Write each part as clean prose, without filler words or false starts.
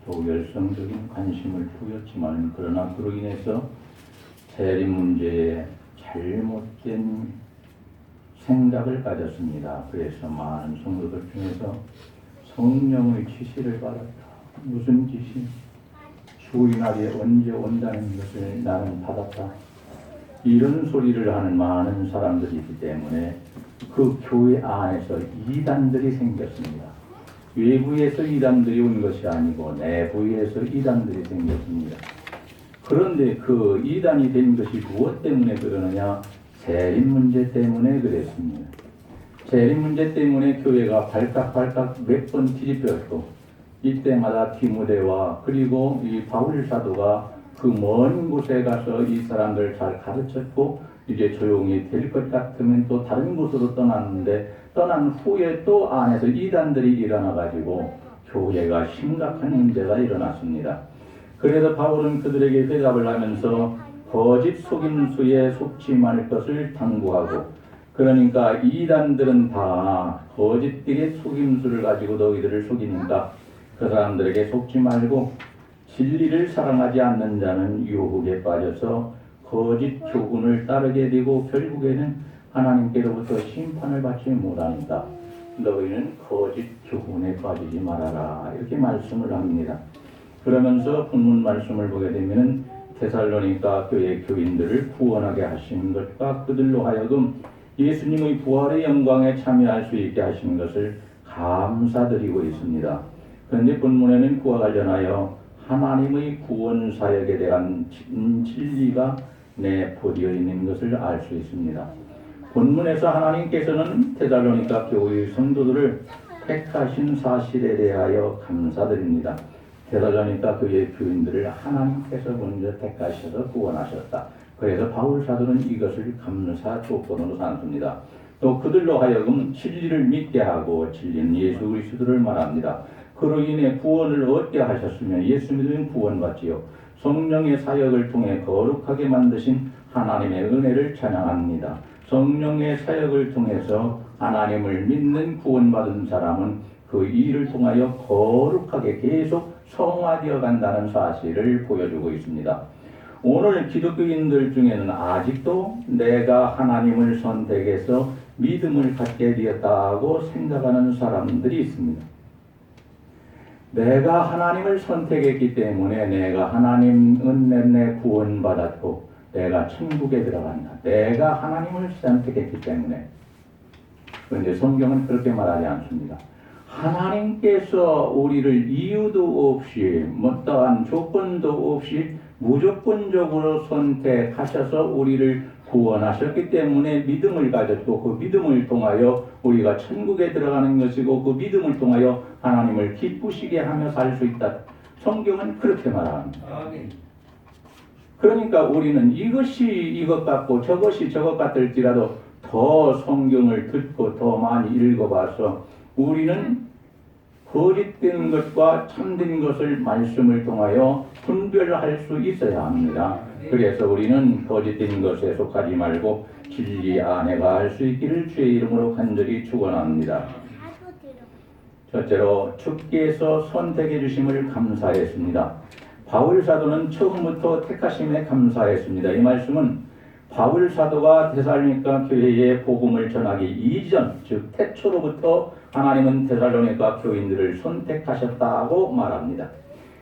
또 열성적인 관심을 보였지만 그러나 그로 인해서 재림 문제에 잘못된 생각을 가졌습니다. 그래서 많은 성도들 중에서 성령의 지시를 받았다. 무슨 지시? 주의 날이 언제 온다는 것을 나는 받았다. 이런 소리를 하는 많은 사람들이 있기 때문에 그 교회 안에서 이단들이 생겼습니다. 외부에서 이단들이 온 것이 아니고 내부에서 이단들이 생겼습니다. 그런데 그 이단이 된 것이 무엇 때문에 그러느냐? 재림 문제 때문에 그랬습니다. 재림 문제 때문에 교회가 발칵발칵 몇 번 뒤집혔고 이때마다 디모데와 그리고 이 바울 사도가 그 먼 곳에 가서 이 사람들 잘 가르쳤고 이제 조용히 될 것 같으면 또 다른 곳으로 떠났는데 떠난 후에 또 안에서 이단들이 일어나가지고 교회가 심각한 문제가 일어났습니다. 그래서 바울은 그들에게 대답을 하면서 거짓 속임수에 속지 말 것을 당부하고, 그러니까 이단들은 다 거짓들의 속임수를 가지고 너희들을 속이니까 그 사람들에게 속지 말고 진리를 사랑하지 않는 자는 유혹에 빠져서 거짓 교훈을 따르게 되고 결국에는 하나님께로부터 심판을 받지 못하니까 너희는 거짓 교훈에 빠지지 말아라, 이렇게 말씀을 합니다. 그러면서 본문 말씀을 보게 되면 데살로니가 교회 교인들을 구원하게 하신 것과 그들로 하여금 예수님의 부활의 영광에 참여할 수 있게 하신 것을 감사드리고 있습니다. 그런데 본문에는 그와 관련하여 하나님의 구원 사역에 대한 진리가 내포되어 있는 것을 알 수 있습니다. 본문에서 하나님께서는 데살로니가 교회의 성도들을 택하신 사실에 대하여 감사드립니다. 데살로니가 교회의 교인들을 하나님께서 먼저 택하셔서 구원하셨다. 그래서 바울 사도는 이것을 감사 조건으로 삼습니다. 또 그들로 하여금 진리를 믿게 하고 진리는 예수 그리스도를 말합니다. 그로 인해 구원을 얻게 하셨으며 예수 믿으면 구원받지요. 성령의 사역을 통해 거룩하게 만드신 하나님의 은혜를 찬양합니다. 성령의 사역을 통해서 하나님을 믿는 구원받은 사람은 그 일을 통하여 거룩하게 계속 성화되어 간다는 사실을 보여주고 있습니다. 오늘 기독교인들 중에는 아직도 내가 하나님을 선택해서 믿음을 갖게 되었다고 생각하는 사람들이 있습니다. 내가 하나님을 선택했기 때문에 내가 하나님 은혜에 구원받았고 내가 천국에 들어간다. 내가 하나님을 선택했기 때문에. 그런데 성경은 그렇게 말하지 않습니다. 하나님께서 우리를 이유도 없이 어떠한 조건도 없이 무조건적으로 선택하셔서 우리를 구원하셨기 때문에 믿음을 가졌고 그 믿음을 통하여 우리가 천국에 들어가는 것이고 그 믿음을 통하여 하나님을 기쁘시게 하며 살 수 있다. 성경은 그렇게 말합니다. 그러니까 우리는 이것이 이것 같고 저것이 저것 같을지라도 더 성경을 듣고 더 많이 읽어봐서 우리는 거짓된 것과 참된 것을 말씀을 통하여 분별할 수 있어야 합니다. 그래서 우리는 거짓된 것에 속하지 말고 진리 안에 갈 수 있기를 주의 이름으로 간절히 축원합니다. 첫째로 주께서 선택해 주심을 감사했습니다. 바울 사도는 처음부터 택하심에 감사했습니다. 이 말씀은 바울 사도가 데살로니가 교회에 복음을 전하기 이전, 즉 태초로부터 하나님은 데살로니가 교인들을 선택하셨다고 말합니다.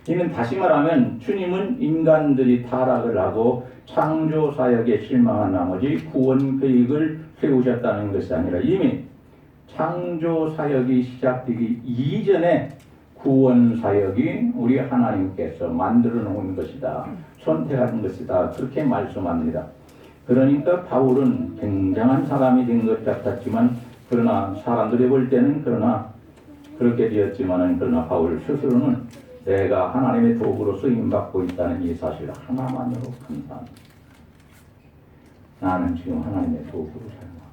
이는 다시 말하면 주님은 인간들이 타락을 하고 창조 사역에 실망한 나머지 구원 계획을 세우셨다는 것이 아니라 이미 창조 사역이 시작되기 이전에 구원 사역이 우리 하나님께서 만들어 놓은 것이다. 선택한 것이다. 그렇게 말씀합니다. 그러니까 바울은 굉장한 사람이 된 것 같았지만 그러나 사람들이 볼 때는 그러나 그렇게 되었지만은 그러나 바울 스스로는 내가 하나님의 도구로 쓰임받고 있다는 이 사실 하나만으로 감사합니다. 나는 지금 하나님의 도구로 살아가고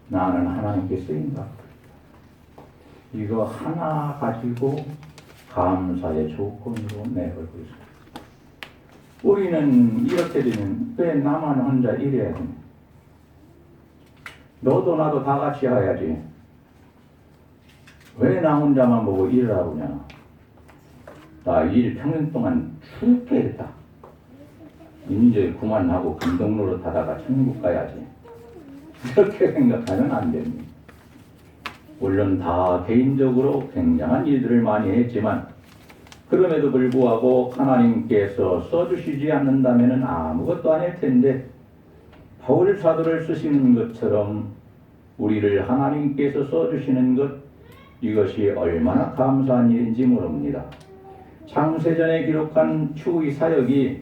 나는 하나님께 쓰임받고 있다. 이거 하나 가지고 감사의 조건으로 내걸고 있습니다. 우리는 이렇게 되면 왜 나만 혼자 일해야 되냐? 너도 나도 다 같이 해야지. 왜 나 혼자만 보고 일을 하느냐? 나 일 평생 동안 죽겠다. 이제 그만하고 금동로로 타다가 천국 가야지. 이렇게 생각하면 안 됩니다. 물론 다 개인적으로 굉장한 일들을 많이 했지만 그럼에도 불구하고 하나님께서 써주시지 않는다면 아무것도 아닐 텐데 바울 사도를 쓰시는 것처럼 우리를 하나님께서 써주시는 것, 이것이 얼마나 감사한 일인지 모릅니다. 창세전에 기록한 추의 사역이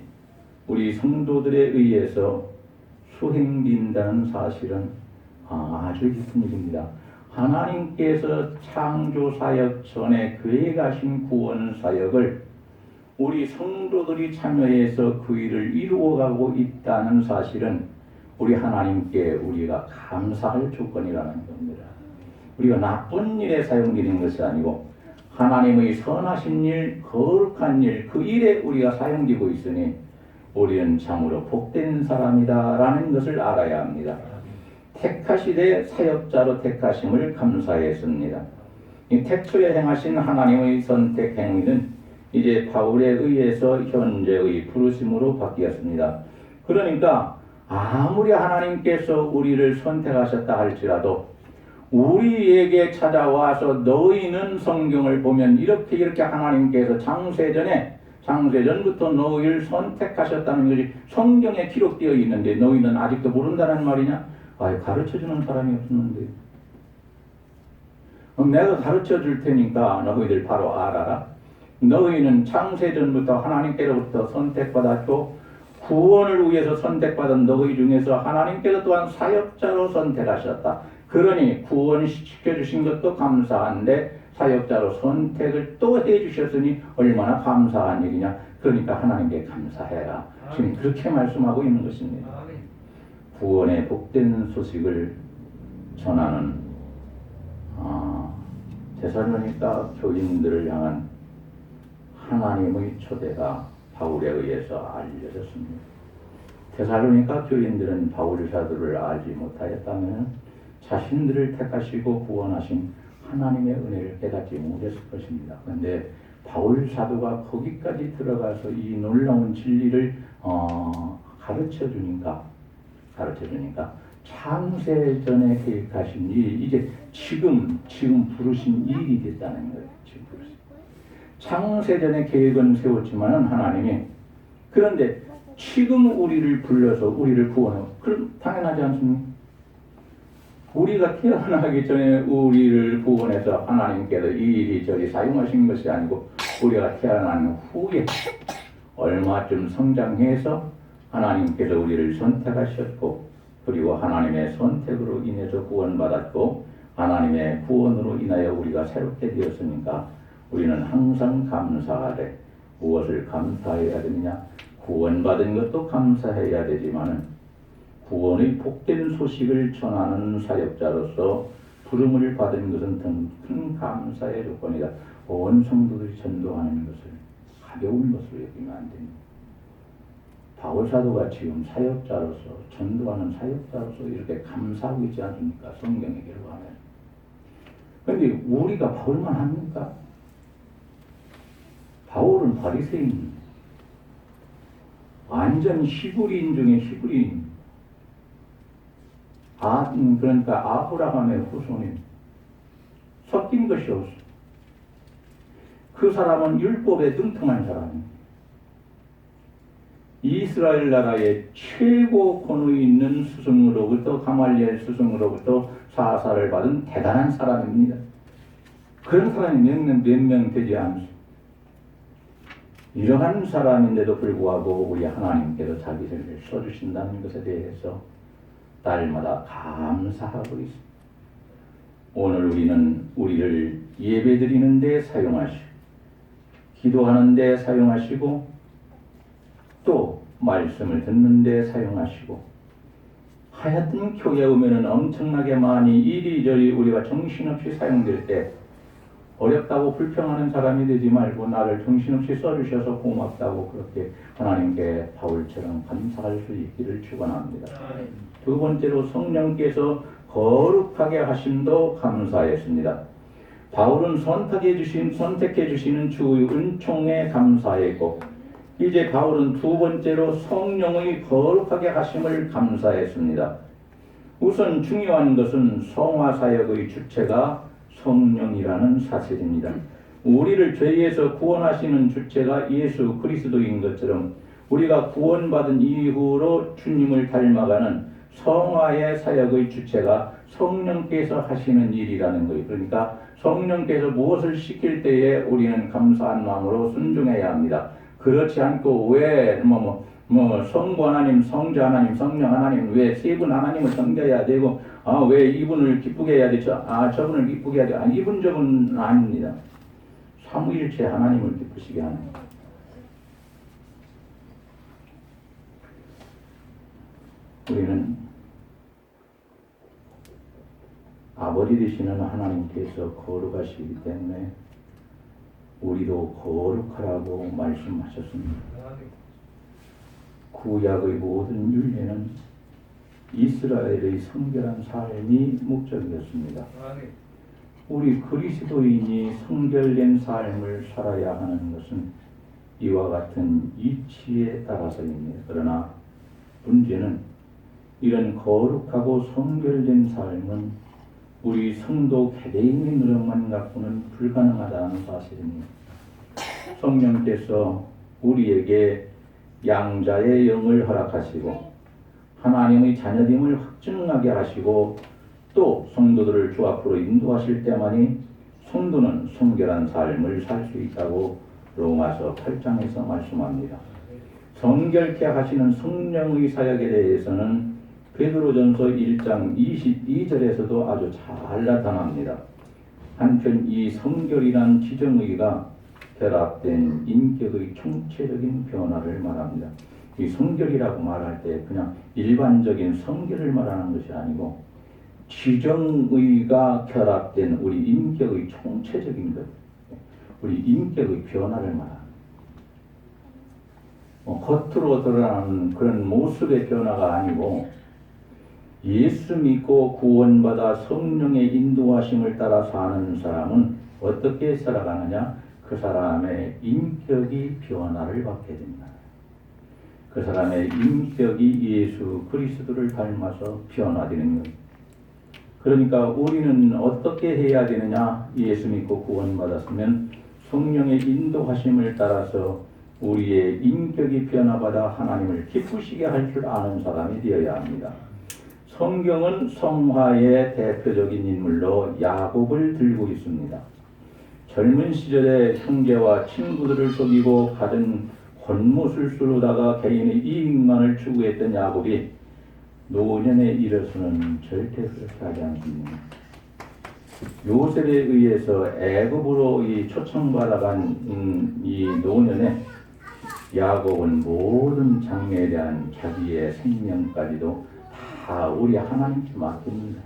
우리 성도들에 의해서 수행된다는 사실은 아주 기쁜 일입니다. 하나님께서 창조 사역 전에 계획하신 구원 사역을 우리 성도들이 참여해서 그 일을 이루어가고 있다는 사실은 우리 하나님께 우리가 감사할 조건이라는 겁니다. 우리가 나쁜 일에 사용되는 것이 아니고 하나님의 선하신 일, 거룩한 일, 그 일에 우리가 사용되고 있으니 우리는 참으로 복된 사람이다라는 것을 알아야 합니다. 택하시되 사역자로 택하심을 감사했습니다. 이 태초에 행하신 하나님의 선택 행위는 이제 바울에 의해서 현재의 부르심으로 바뀌었습니다. 그러니까 아무리 하나님께서 우리를 선택하셨다 할지라도 우리에게 찾아와서 너희는 성경을 보면 이렇게 하나님께서 창세전부터 너희를 선택하셨다는 것이 성경에 기록되어 있는데 너희는 아직도 모른다는 말이냐? 가르쳐주는 사람이 없는데 내가 가르쳐 줄 테니까 너희들 바로 알아라. 너희는 창세전부터 하나님께로부터 선택받았고 구원을 위해서 선택받은 너희 중에서 하나님께서 또한 사역자로 선택하셨다. 그러니 구원시켜주신 것도 감사한데 사역자로 선택을 또 해주셨으니 얼마나 감사한 일이냐. 그러니까 하나님께 감사해라. 지금 그렇게 말씀하고 있는 것입니다. 구원의 복된 소식을 전하는 데살로니가 교인들을 향한 하나님의 초대가 바울에 의해서 알려졌습니다. 데살로니가 교인들은 바울 사도를 알지 못하였다면 자신들을 택하시고 구원하신 하나님의 은혜를 깨닫지 못했을 것입니다. 그런데 바울 사도가 거기까지 들어가서 이 놀라운 진리를 가르쳐 주니까 창세전에 계획하신 일이 이제 지금 부르신 일이 됐다는 거예요. 지금 부르신. 창세전에 계획은 세웠지만은 하나님이 그런데 지금 우리를 불러서 우리를 구원하고 그럼 당연하지 않습니까? 우리가 태어나기 전에 우리를 구원해서 하나님께서 이리저리 사용하신 것이 아니고 우리가 태어난 후에 얼마쯤 성장해서 하나님께서 우리를 선택하셨고 그리고 하나님의 선택으로 인해서 구원받았고 하나님의 구원으로 인하여 우리가 새롭게 되었으니까 우리는 항상 감사하되 무엇을 감사해야 되느냐? 구원받은 것도 감사해야 되지만은 구원의 복된 소식을 전하는 사역자로서 부름을 받은 것은 더 큰 감사의 조건이다. 온 성도들이 전도하는 것을 가벼운 것으로 여기면 안 됩니다. 바울 사도가 지금 사역자로서 전도하는 사역자로서 이렇게 감사하고 있지 않습니까? 성경에 기록하면. 그런데 우리가 바울만 합니까? 바울은 바리새인, 완전 히브리인 중에 히브리인. 그러니까 아브라함의 후손인, 섞인 것이 없어. 그 사람은 율법에 능통한 사람입니다. 이스라엘 나라의 최고 권위 있는 스승으로부터 가말리엘 스승으로부터 사사를 받은 대단한 사람입니다. 그런 사람이 몇 명 되지 않습니다. 이러한 사람인데도 불구하고 우리 하나님께서 자기를 써주신다는 것에 대해서 날마다 감사하고 있습니다. 오늘 우리는 우리를 예배드리는 데 사용하시고 기도하는 데 사용하시고 또 말씀을 듣는 데 사용하시고 하여튼 교회에 오면은 엄청나게 많이 이리저리 우리가 정신없이 사용될 때 어렵다고 불평하는 사람이 되지 말고 나를 정신없이 써주셔서 고맙다고 그렇게 하나님께 바울처럼 감사할 수 있기를 축원합니다. 두 번째로 성령께서 거룩하게 하심도 감사했습니다. 바울은 선택해 주시는 주의 은총에 감사했고, 이제 바울은 두 번째로 성령의 거룩하게 하심을 감사했습니다. 우선 중요한 것은 성화 사역의 주체가 성령이라는 사실입니다. 우리를 죄에서 구원하시는 주체가 예수 그리스도인 것처럼 우리가 구원받은 이후로 주님을 닮아가는 성화의 사역의 주체가 성령께서 하시는 일이라는 거예요. 그러니까 성령께서 무엇을 시킬 때에 우리는 감사한 마음으로 순종해야 합니다. 그렇지 않고 왜 성부 하나님, 성자 하나님, 성령 하나님, 왜 세 분 하나님을 섬겨야 되고, 왜 이분을 기쁘게 해야 되죠? 저분을 기쁘게 해야 되고, 이분 저분 아닙니다. 삼위일체 하나님을 기쁘시게 하는 거예요. 우리는 아버지 되시는 하나님께서 거룩하시기 때문에 우리도 거룩하라고 말씀하셨습니다. 구약의 모든 율례는 이스라엘의 성결한 삶이 목적이었습니다. 우리 그리스도인이 성결된 삶을 살아야 하는 것은 이와 같은 이치에 따라서입니다. 그러나 문제는 이런 거룩하고 성결된 삶은 우리 성도 개개인의 노력만 갖고는 불가능하다는 사실입니다. 성령께서 우리에게 양자의 영을 허락하시고 하나님의 자녀됨을 확증하게 하시고 또 성도들을 주 앞으로 인도하실 때만이 성도는 성결한 삶을 살 수 있다고 로마서 8장에서 말씀합니다. 성결케 하시는 성령의 사역에 대해서는 베드로전서 1장 22절에서도 아주 잘 나타납니다. 한편 이 성결이란 지정의가 결합된 인격의 총체적인 변화를 말합니다. 이 성결이라고 말할 때 그냥 일반적인 성결을 말하는 것이 아니고 지정의가 결합된 우리 인격의 총체적인 것, 우리 인격의 변화를 말합니다. 겉으로 드러나는 그런 모습의 변화가 아니고 예수 믿고 구원받아 성령의 인도하심을 따라 사는 사람은 어떻게 살아가느냐? 그 사람의 인격이 변화를 받게 됩니다. 그 사람의 인격이 예수 그리스도를 닮아서 변화되는 것. 그러니까 우리는 어떻게 해야 되느냐? 예수 믿고 구원받았으면 성령의 인도하심을 따라서 우리의 인격이 변화받아 하나님을 기쁘시게 할 줄 아는 사람이 되어야 합니다. 성경은 성화의 대표적인 인물로 야곱을 들고 있습니다. 젊은 시절에 형제와 친구들을 속이고 가진 권모술수로다가 개인의 이익만을 추구했던 야곱이 노년에 이르러서는 절대 그렇게 하지 않습니다. 요셉에 의해서 애굽으로 초청받아간 이 노년에 야곱은 모든 장래에 대한 자기의 생명까지도 다 우리 하나님께 맡깁니다.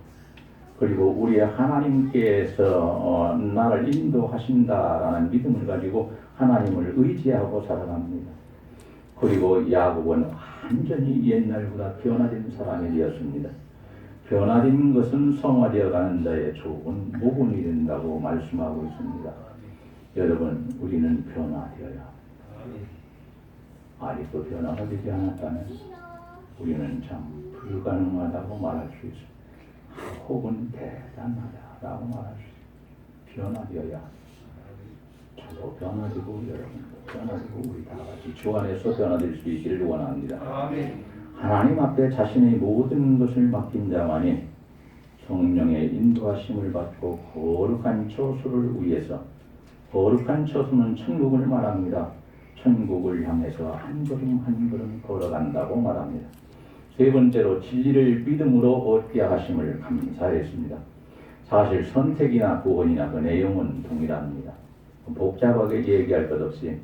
그리고 우리 하나님께서 나를 인도하신다라는 믿음을 가지고 하나님을 의지하고 살아갑니다. 그리고 야곱은 완전히 옛날보다 변화된 사람이 되었습니다. 변화된 것은 성화되어 가는 자의 좋은 모본이 된다고 말씀하고 있습니다. 여러분, 우리는 변화되어야 아직도 변화가 되지 않았다면 우리는 참 불가능하다고 말할 수 있습니다. 혹은 대단하다라고 말할 수 있습니다. 변화되어야 저도 변화되고 여러분도 변화되고 우리 다 같이 주 안에서 변화될 수 있기를 원합니다. 하나님 앞에 자신의 모든 것을 맡긴 자만이 성령의 인도하심을 받고 거룩한 처소를 위해서, 거룩한 처소는 천국을 말합니다. 천국을 향해서 한 걸음 한 걸음 걸어간다고 말합니다. 세 번째로 진리를 믿음으로 얻게 하심을 감사했습니다. 사실 선택이나 구원이나 그 내용은 동일합니다. 복잡하게 얘기할 것 없이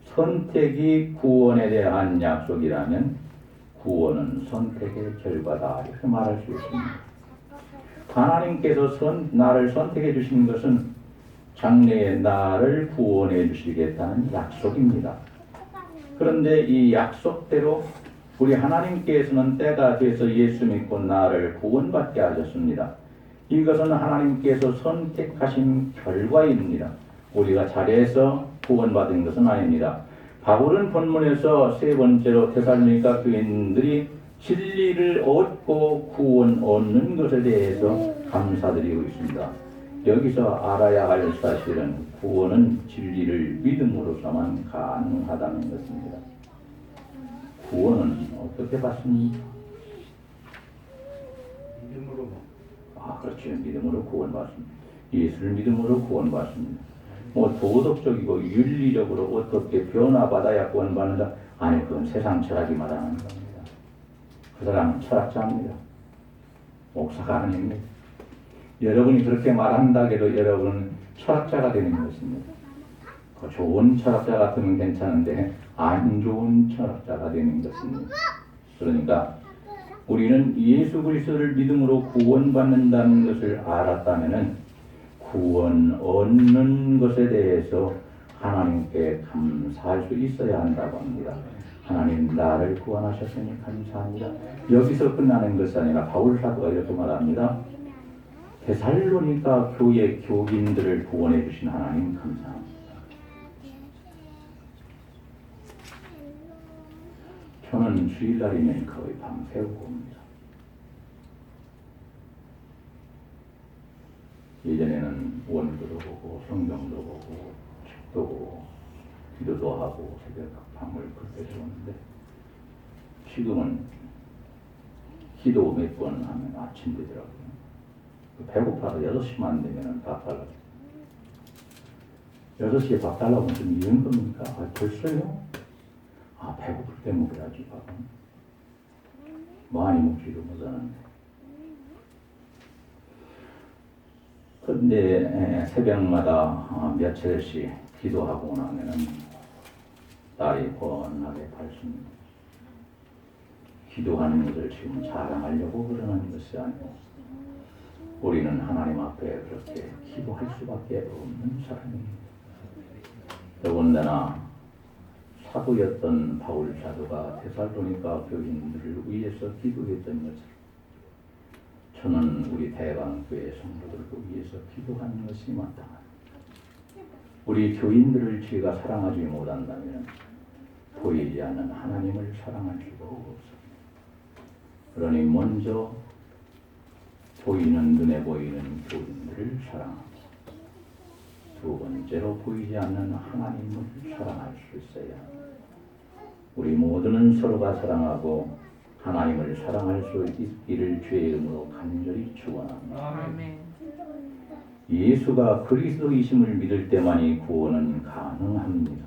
선택이 구원에 대한 약속이라면 구원은 선택의 결과다, 이렇게 말할 수 있습니다. 하나님께서 나를 선택해 주신 것은 장래에 나를 구원해 주시겠다는 약속입니다. 그런데 이 약속대로 우리 하나님께서는 때가 돼서 예수 믿고 나를 구원받게 하셨습니다. 이것은 하나님께서 선택하신 결과입니다. 우리가 잘해서 구원받은 것은 아닙니다. 바울은 본문에서 세 번째로 데살로니가 교인들이 진리를 얻고 구원 얻는 것에 대해서 감사드리고 있습니다. 여기서 알아야 할 사실은 구원은 진리를 믿음으로서만 가능하다는 것입니다. 구원은 어떻게 받습니까? 믿음으로. 그렇죠. 믿음으로 구원받습니다. 예수를 믿음으로 구원받습니다. 뭐 도덕적이고 윤리적으로 어떻게 변화받아야 구원받는다? 아니, 그건 세상 철학이 말하는 겁니다. 그 사람은 철학자입니다. 목사가 아닙니다. 여러분이 그렇게 말한다 해도 여러분은 철학자가 되는 것입니다. 그 좋은 철학자 같으면 괜찮은데 안 좋은 철학자가 되는 것입니다. 그러니까 우리는 예수 그리스도를 믿음으로 구원받는다는 것을 알았다면은 구원 얻는 것에 대해서 하나님께 감사할 수 있어야 한다고 합니다. 하나님, 나를 구원하셨으니 감사합니다. 여기서 끝나는 것이 아니라 바울 사도가 이렇게 말합니다. 데살로니가 교회 교인들을 구원해 주신 하나님 감사합니다. 저는 주일날이면 거의 밤새우고 옵니다. 예전에는 원고도 보고 성경도 보고 책도 보고 기도도 하고 새벽 밤을 그렇게 세웠는데 지금은 기도 몇 번 하면 아침 되더라고요. 배고파서 6시만 되면 밥 달라고. 6시에 밥 달라고 좀 이런 겁니까? 벌써요? 배고플 때 먹어야지 밥은. 많이 먹지도 못하는데. 근데 새벽마다 며칠씩 기도하고 나면은 딸이 번하게 밝습니다. 기도하는 것을 지금 자랑하려고 그러는 것이 아니고 우리는 하나님 앞에 그렇게 기도할 수밖에 없는 사람입니다. 더군다나 사도였던 바울 사도가 데살로니가 교인들을 위해서 기도했던 것을 저는 우리 대방교회 성도들을 위해서 기도하는 것이 마땅합니다. 우리 교인들을 저희가 사랑하지 못한다면 보이지 않는 하나님을 사랑할 수가 없습니다. 그러니 먼저 보이는 눈에 보이는 교인들을 사랑하고 두 번째로 보이지 않는 하나님을 사랑할 수 있어야 합니다. 우리 모두는 서로가 사랑하고 하나님을 사랑할 수 있기를 주의 이름으로 간절히 축원합니다. 아멘. 예수가 그리스도이심을 믿을 때만이 구원은 가능합니다.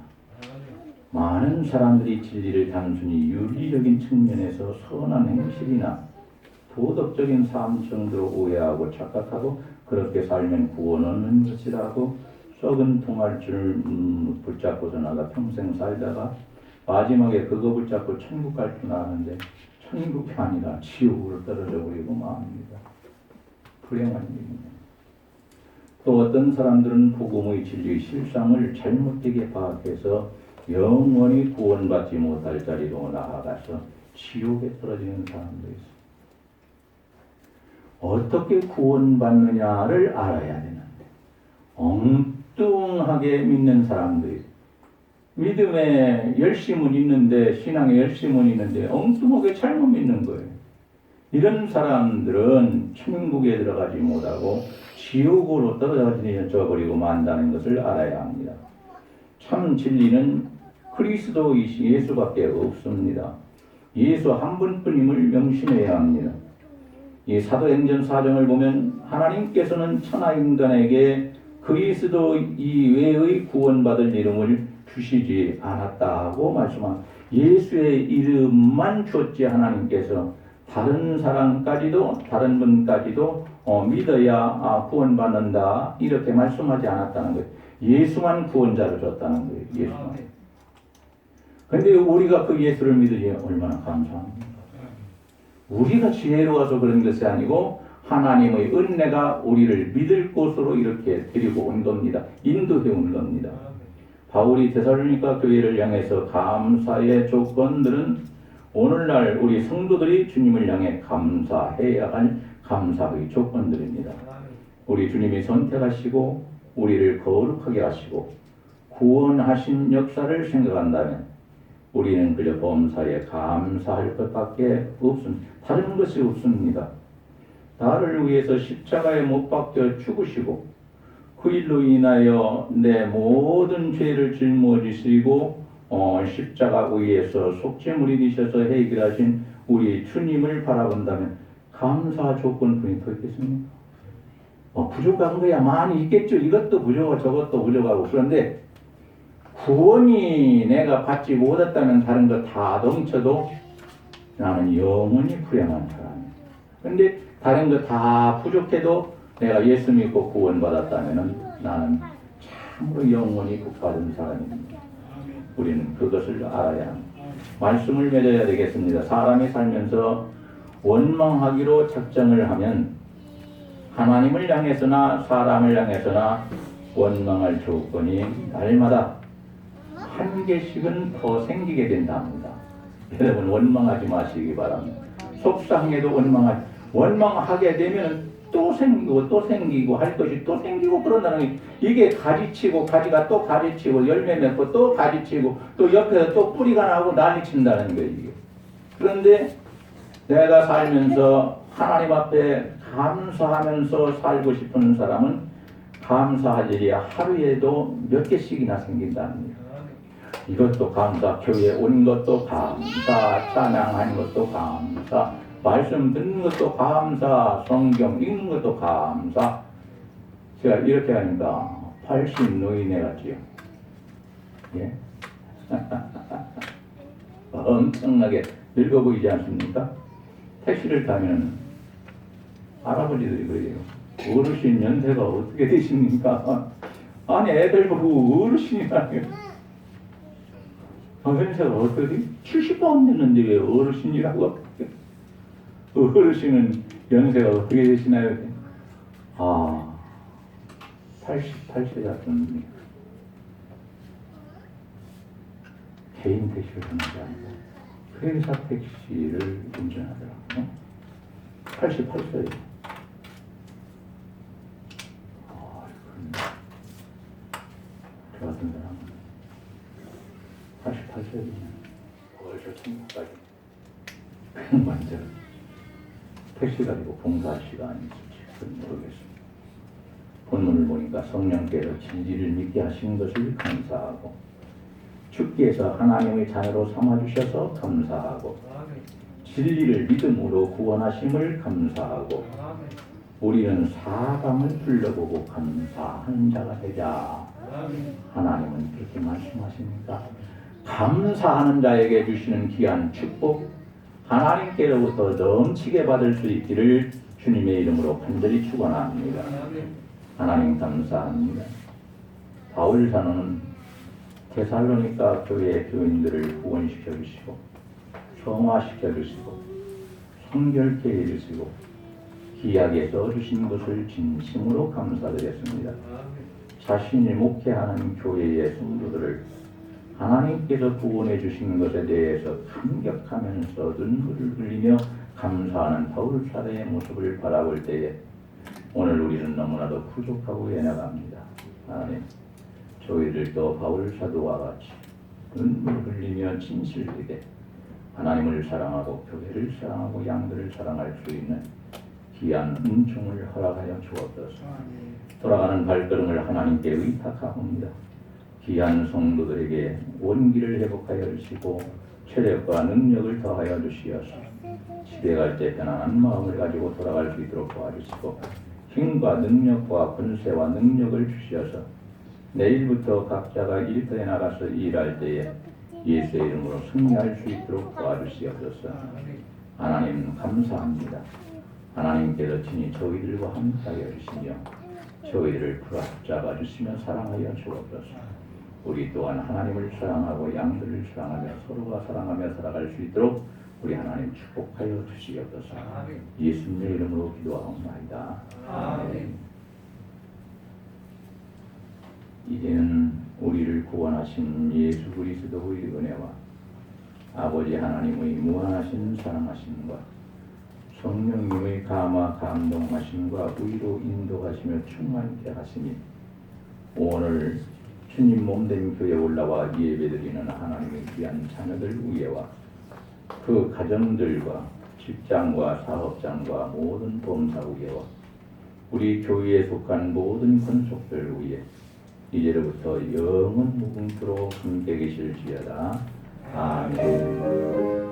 많은 사람들이 진리를 단순히 윤리적인 측면에서 선한 행실이나 도덕적인 삶 정도로 오해하고 착각하고 그렇게 살면 구원 얻는 것이라고 썩은 통할줄을 붙잡고서 나가 평생 살다가 마지막에 그거 붙잡고 천국 갈 줄 아는데 천국이 아니라 지옥으로 떨어져 버리고 맙니다. 불행한 일입니다. 또 어떤 사람들은 복음의 진리의 실상을 잘못되게 파악해서 영원히 구원받지 못할 자리로 나아가서 지옥에 떨어지는 사람도 있습니다. 어떻게 구원받느냐를 알아야 되는데 엉뚱하게 믿는 사람도 있습니다. 믿음에 열심은 있는데 신앙에 열심은 있는데 엉뚱하게 잘못 믿는 거예요. 이런 사람들은 천국에 들어가지 못하고 지옥으로 떨어져 버리고 만다는 것을 알아야 합니다. 참 진리는 그리스도이신 예수밖에 없습니다. 예수 한 분뿐임을 명심해야 합니다. 이 사도행전 4장을 보면 하나님께서는 천하 인간에게 그리스도 이외의 구원받을 이름을 주시지 않았다고 말씀한 예수의 이름만 주었지 하나님께서 다른 사람까지도 다른 분까지도 믿어야 구원받는다 이렇게 말씀하지 않았다는 거예요. 예수만 구원자로 줬다는 거예요. 예수만. 그런데 우리가 그 예수를 믿으니 얼마나 감사합니까? 우리가 지혜로워서 그런 것이 아니고 하나님의 은혜가 우리를 믿을 곳으로 이렇게 데리고 온 겁니다. 인도해 온 겁니다. 바울이 데살로니가 교회를 향해서 감사의 조건들은 오늘날 우리 성도들이 주님을 향해 감사해야 할 감사의 조건들입니다. 우리 주님이 선택하시고 우리를 거룩하게 하시고 구원하신 역사를 생각한다면 우리는 그저 범사에 감사할 것밖에 없습니다. 다른 것이 없습니다. 나를 위해서 십자가에 못 박혀 죽으시고 그 일로 인하여 내 모든 죄를 짊어지시고 십자가 위에서 속죄물이 되셔서 해결하신 우리 주님을 바라본다면 감사 조건분이 더 있겠습니까? 부족한 거야 많이 있겠죠. 이것도 부족하고 저것도 부족하고. 그런데 구원이 내가 받지 못했다면 다른 거 다 덩쳐도 나는 영원히 불행한 사람이에요. 그런데 다른 거 다 부족해도 내가 예수 믿고 구원받았다면 나는 참으로 영원히 복받은 사람입니다. 우리는 그것을 알아야 합니다. 말씀을 맺어야 되겠습니다. 사람이 살면서 원망하기로 작정을 하면 하나님을 향해서나 사람을 향해서나 원망할 조건이 날마다 한 개씩은 더 생기게 된답니다. 여러분 원망하지 마시기 바랍니다. 속상해도 원망하게 되면 또 생기고 또 생기고 할 것이 또 생기고 그런다는 게 이게 가지치고 가지가 또 가지치고 열매 맺고 또 가지치고 또 옆에서 또 뿌리가 나고 난리 친다는 거예요. 이게. 그런데 내가 살면서 하나님 앞에 감사하면서 살고 싶은 사람은 감사할 일이 하루에도 몇 개씩이나 생긴답니다. 이것도 감사, 교회 온 것도 감사, 찬양하는 것도 감사, 말씀 듣는 것도 감사, 성경 읽는 것도 감사. 제가 이렇게 하니까 80 노인네 같지요. 예? 엄청나게 늙어 보이지 않습니까? 택시를 타면 할아버지들이 그래요. 어르신 연세가 어떻게 되십니까? 아니 애들 보고 어르신이라고요. 연세가 어떻게 70번 됐는데 왜 어르신이라고? 어르신은 연세가 어떻게 되시나요? 88세 같은 개인 택시를 타는 게 아니고 회사 택시를 운전하더라고요. 88세예요. 저 같은 사람은 88세이면 벌써 천국까지 완전 택시 가지고 봉사할 시간이 있을지 모르겠습니다. 본문을 보니까 성령께서 진리를 믿게 하신 것을 감사하고 주께서 하나님의 자녀로 삼아주셔서 감사하고 진리를 믿음으로 구원하심을 감사하고 우리는 사방을 둘러보고 감사하는 자가 되자. 하나님은 그렇게 말씀하십니까? 감사하는 자에게 주시는 귀한 축복 하나님께로부터 넘치게 받을 수 있기를 주님의 이름으로 간절히 축원합니다. 하나님 감사합니다. 바울 사도는 데살로니가 교회 교인들을 구원시켜 주시고 성화시켜 주시고 성결케 해 주시고 귀하게 써주신 것을 진심으로 감사드렸습니다. 자신이 목회하는 교회의 성도들을 하나님께서 구원해 주신 것에 대해서 감격하면서 눈물을 흘리며 감사하는 바울 사도의 모습을 바라볼 때에 오늘 우리는 너무나도 부족하고 연약합니다. 하나님, 저희들도 바울 사도와 같이 눈물을 흘리며 진실되게 하나님을 사랑하고 교회를 사랑하고 양들을 사랑할 수 있는 귀한 은총을 허락하여 주옵소서. 돌아가는 발걸음을 하나님께 의탁하옵니다. 귀한 성도들에게 원기를 회복하여 주시고 체력과 능력을 더하여 주시어서 집에 갈 때 편안한 마음을 가지고 돌아갈 수 있도록 도와주시고 힘과 능력과 권세와 능력을 주시어서 내일부터 각자가 일터에 나가서 일할 때에 예수의 이름으로 승리할 수 있도록 도와주시옵소서. 하나님 감사합니다. 하나님께서 친히 저희들과 함께하여 주시며 저희들을 붙잡아 주시며 사랑하여 주옵소서. 우리 또한 하나님을 사랑하고 양들을 사랑하며 서로가 사랑하며 살아갈 수 있도록 우리 하나님 축복하여 주시옵소서. 예수님의 이름으로 기도하옵나이다. 아멘. 이제는 우리를 구원하신 예수 그리스도의 은혜와 아버지 하나님의 무한하신 사랑하심과 성령님의 감화 감동하심과 의로 인도하시며 충만케 하시니 오늘 주님 몸된 교회에 올라와 예배드리는 하나님의 귀한 자녀들 위에와 그 가정들과 직장과 사업장과 모든 범사 위에와 우리 교회에 속한 모든 권속들 위에 이제로부터 영원 무궁토록 함께 계실지어다. 아멘.